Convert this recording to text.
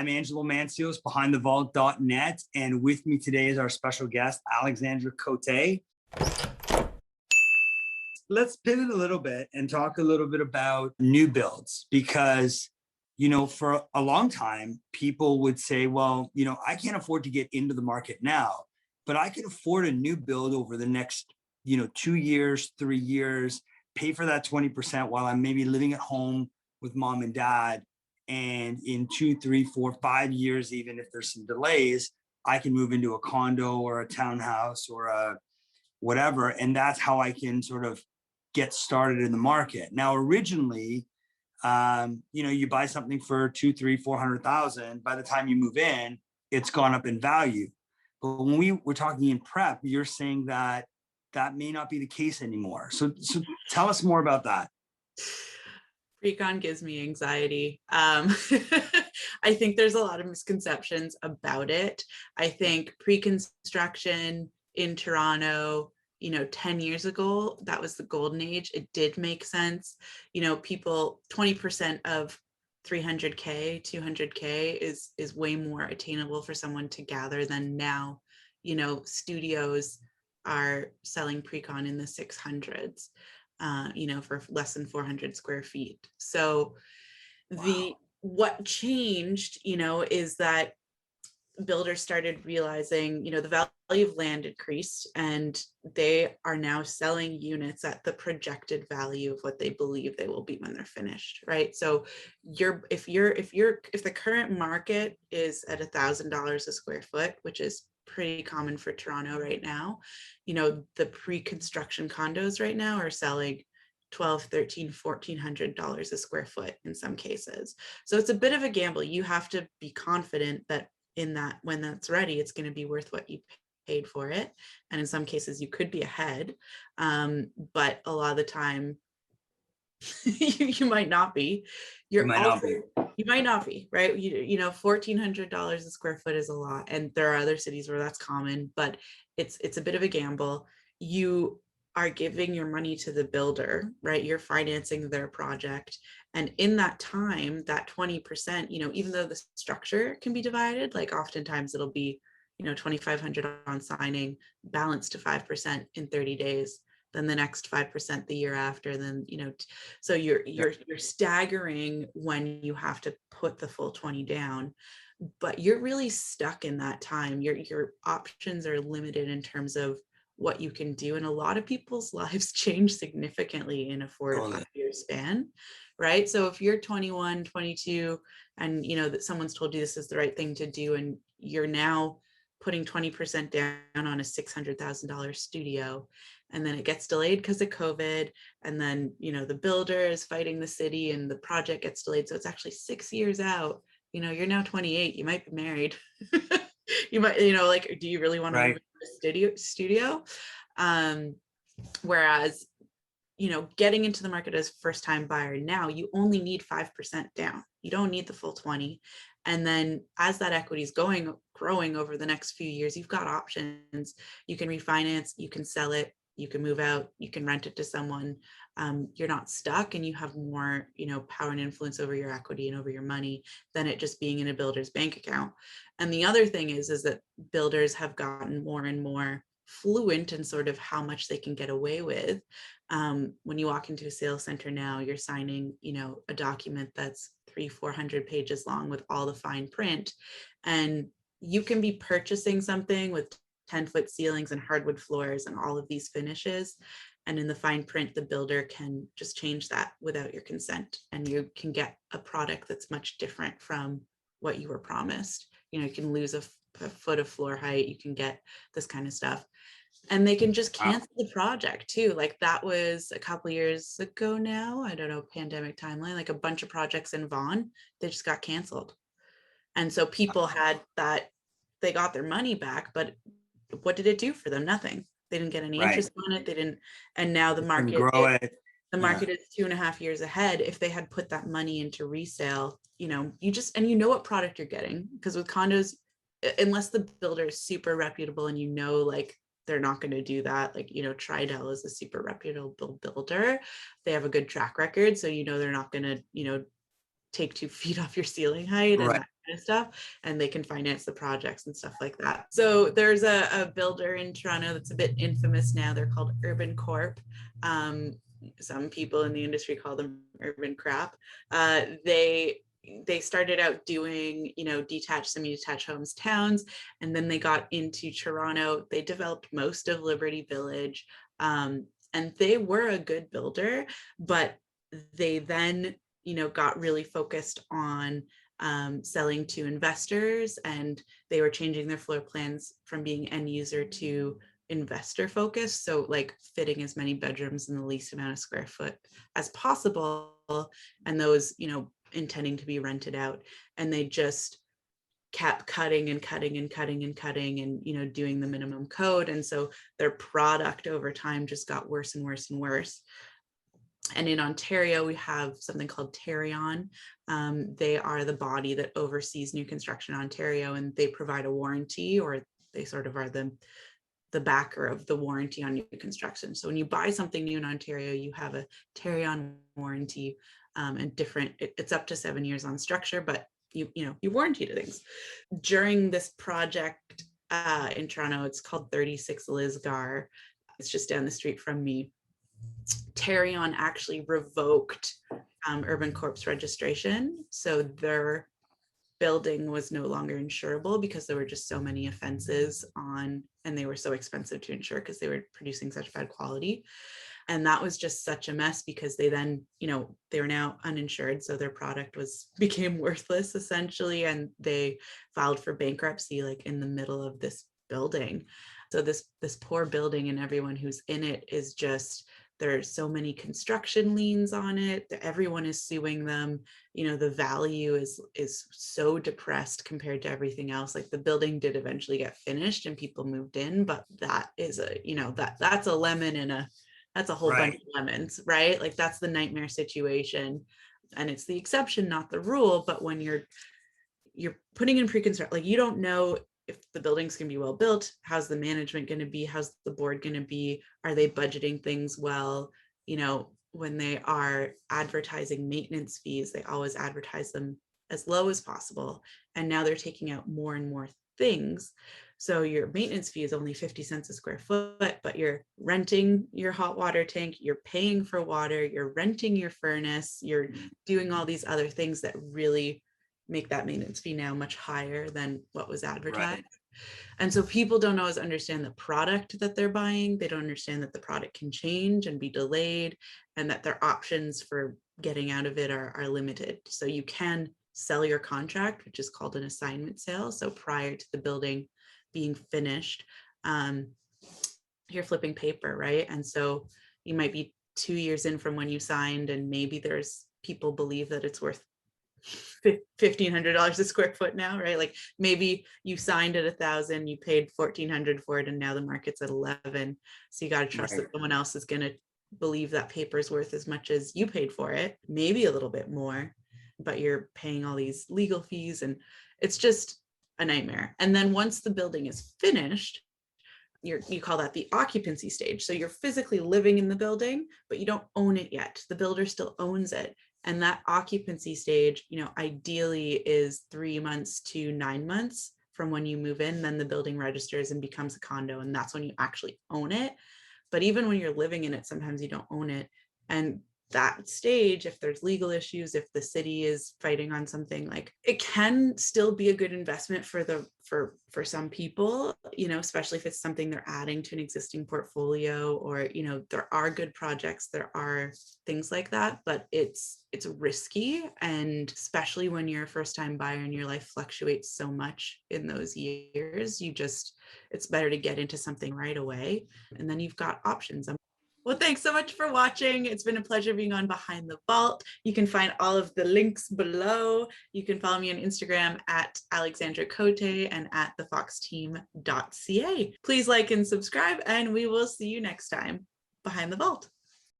I'm Angelo BehindTheVault.net, and with me today is our special guest, Alexandra Cote. Let's pivot a little bit and talk a little bit about new builds, because, for a long time, people would say, well, I can't afford to get into the market now, but I can afford a new build over the next, 2 years, 3 years, pay for that 20% while I'm maybe living at home with mom and dad. And in 2, 3, 4, 5 years, even if there's some delays, I can move into a condo or a townhouse or a whatever. And that's how I can sort of get started in the market. Now, originally, you buy something for 2, 3, 400,000. By the time you move in, it's gone up in value. But when we were talking in prep, you're saying that that may not be the case anymore. So tell us more about that. Precon gives me anxiety. I think there's a lot of misconceptions about it. I think pre-construction in Toronto, 10 years ago, that was the golden age. It did make sense. People, 20% of 300K, 200K is way more attainable for someone to gather than now. Studios are selling precon in the 600s. For less than 400 square feet. So what changed, is that builders started realizing, the value of land increased, and they are now selling units at the projected value of what they believe they will be when they're finished, right? So if the current market is at $1,000 a square foot, which is pretty common for Toronto right now, the pre-construction condos right now are selling $1,200, $1,300, $1,400 a square foot in some cases. So it's a bit of a gamble. You have to be confident that when that's ready, it's going to be worth what you paid for it. And in some cases you could be ahead. But a lot of the time you might not be. You might not be, right? $1,400 a square foot is a lot. And there are other cities where that's common, but it's a bit of a gamble. You are giving your money to the builder, right? You're financing their project. And in that time, that 20%, even though the structure can be divided, like oftentimes it'll be, $2,500 on signing, balanced to 5% in 30 days. Then the next 5% the year after, then, so you're staggering when you have to put the full 20 down, but you're really stuck in that time. Your options are limited in terms of what you can do. And a lot of people's lives change significantly in a 4 to 5 year span, right? So if you're 21, 22, and that someone's told you this is the right thing to do, and you're now putting 20% down on a $600,000 studio, and then it gets delayed because of COVID, and then the builder is fighting the city and the project gets delayed, so it's actually 6 years out. You're now 28, you might be married. You might, do you really want to move into a studio? Whereas, getting into the market as first time buyer now, you only need 5% down. You don't need the full 20. And then as that equity is growing over the next few years, you've got options. You can refinance, you can sell it, you can move out, you can rent it to someone. You're not stuck, and you have more, power and influence over your equity and over your money than it just being in a builder's bank account. And the other thing is that builders have gotten more and more fluent in sort of how much they can get away with. When you walk into a sales center now, you're signing, a document that's 300-400 pages long with all the fine print, and you can be purchasing something with 10-foot ceilings and hardwood floors and all of these finishes. And in the fine print, the builder can just change that without your consent, and you can get a product that's much different from what you were promised. You can lose a foot of floor height, you can get this kind of stuff. And they can just cancel the project too. Like that was a couple years ago now, I don't know, pandemic timeline, like a bunch of projects in Vaughan, they just got canceled. And so people had that, they got their money back, but what did it do for them? Nothing. They didn't get any interest on it. They didn't. And now the market is 2.5 years ahead. If they had put that money into resale, you what product you're getting, because with condos, unless the builder is super reputable and like they're not going to do that, like Tridel is a super reputable builder, they have a good track record, so they're not going to take 2 feet off your ceiling height and Right. that kind of stuff, and they can finance the projects and stuff like that. So there's a builder in Toronto that's a bit infamous now. They're called Urban Corp. Some people in the industry call them urban crap. They started out doing, detached, semi-detached homes, towns, and then they got into Toronto. They developed most of Liberty Village, and they were a good builder, but they then, got really focused on selling to investors, and they were changing their floor plans from being end user to investor focused. So like fitting as many bedrooms in the least amount of square foot as possible, and those, intending to be rented out. And they just kept cutting and cutting and cutting and cutting and, doing the minimum code. And so their product over time just got worse and worse and worse. And in Ontario, we have something called Tarion. They are the body that oversees new construction in Ontario, and they provide a warranty, or they sort of are the backer of the warranty on new construction. So when you buy something new in Ontario, you have a Tarion warranty, and it's up to 7 years on structure, but you warranty to things. During this project in Toronto, it's called 36 Lisgar. It's just down the street from me. Tarion actually revoked Urban Corp's registration. So their building was no longer insurable because there were just so many offenses on, and they were so expensive to insure because they were producing such bad quality. And that was just such a mess because they then, they were now uninsured. So their product became worthless essentially. And they filed for bankruptcy like in the middle of this building. So this poor building and everyone who's in it is just, there's so many construction liens on it that everyone is suing them. The value is so depressed compared to everything else. Like the building did eventually get finished and people moved in, but that is that's a lemon and that's a whole bunch of lemons, right? Like that's the nightmare situation. And it's the exception, not the rule. But when you're putting in pre-construction, like you don't know if the building's going to be well built, how's the management going to be, how's the board going to be, are they budgeting things well? When they are advertising maintenance fees, they always advertise them as low as possible. And now they're taking out more and more things. So your maintenance fee is only 50 cents a square foot, but you're renting your hot water tank, you're paying for water, you're renting your furnace, you're doing all these other things that really make that maintenance fee now much higher than what was advertised. Right. And so people don't always understand the product that they're buying. They don't understand that the product can change and be delayed, and that their options for getting out of it are limited. So you can sell your contract, which is called an assignment sale. So prior to the building being finished, you're flipping paper, right? And so you might be 2 years in from when you signed, and maybe there's people believe that it's worth $1,500 a square foot now, right? Like maybe you signed at 1,000, you paid 1,400 for it, and now the market's at 11. So you got to trust that someone else is going to believe that paper is worth as much as you paid for it, maybe a little bit more, but you're paying all these legal fees, and it's just a nightmare. And then once the building is finished, you call that the occupancy stage. So you're physically living in the building, but you don't own it yet. The builder still owns it. And that occupancy stage, ideally is 3 months to 9 months from when you move in. Then the building registers and becomes a condo, and that's when you actually own it. But even when you're living in it, sometimes you don't own it. And that stage, if there's legal issues, if the city is fighting on something, like it can still be a good investment for some people, especially if it's something they're adding to an existing portfolio, or there are good projects, there are things like that, but it's risky. And especially when you're a first-time buyer and your life fluctuates so much in those years, it's better to get into something right away, and then you've got options. Well, thanks so much for watching. It's been a pleasure being on Behind the Vault. You can find all of the links below. You can follow me on Instagram at Alexandra Cote and at thefoxteam.ca. Please like and subscribe, and we will see you next time. Behind the Vault.